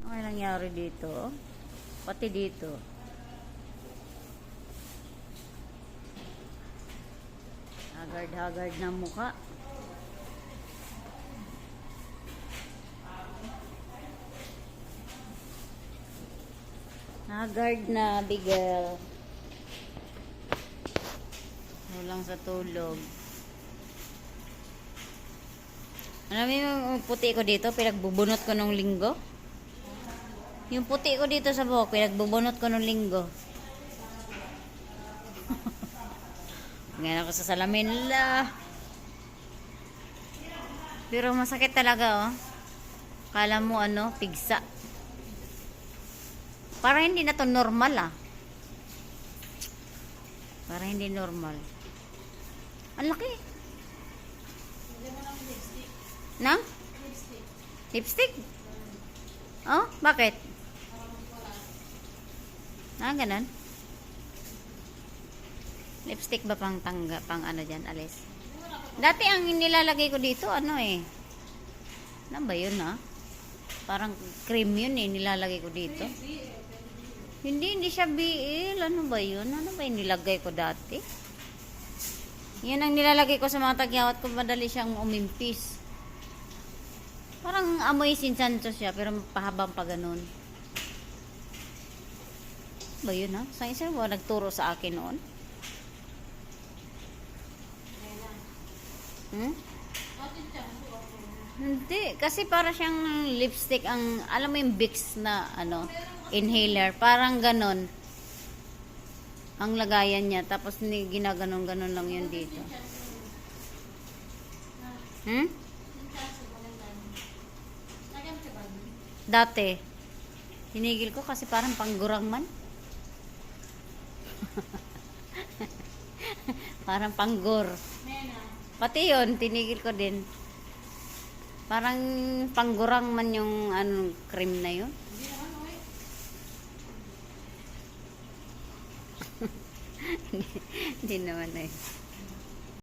Ano nangyari dito? Pati dito. Hagard-hagard na mukha. Hagard na, bigel. Walang sa tulog. Alam mo yung puti ko dito, pinagbubunot ko nung linggo? Yung puti ko dito sa buhok, pinagbubunot ko nung linggo. Ngayon ako sa salamin nila. Pero masakit talaga, oh. Kala mo ano, pigsa. Para hindi na to normal, ah. Para hindi normal. Ang laki. Nang? Lipstick? Oh, bakit? Ganun. Lipstick ba pang tangga, pang ano dyan, alis? Dati ang nilalagay ko dito, ano eh. Ano ba yun, ah? Parang cream yun eh, nilalagay ko dito. Hindi siya BL. Ano ba yun? Ano ba yung nilagay ko dati? Yan ang nilalagay ko sa mga tagyawat ko, madali siyang umimpis. Parang amoy sinsanto siya, pero pahabang pa ganun. Ba yun, ha? Sa isa mo nagturo sa akin noon? Hindi, kasi para siyang lipstick ang, alam mo yung Vicks na ano, inhaler, parang ganon ang lagayan niya, tapos ginaganon-ganon lang yun dito. Dati tinigil ko kasi parang panggurang man. Parang panggur. Pati yun, tinigil ko din. Parang panggurang man yung anong cream na yun. Hindi naman eh.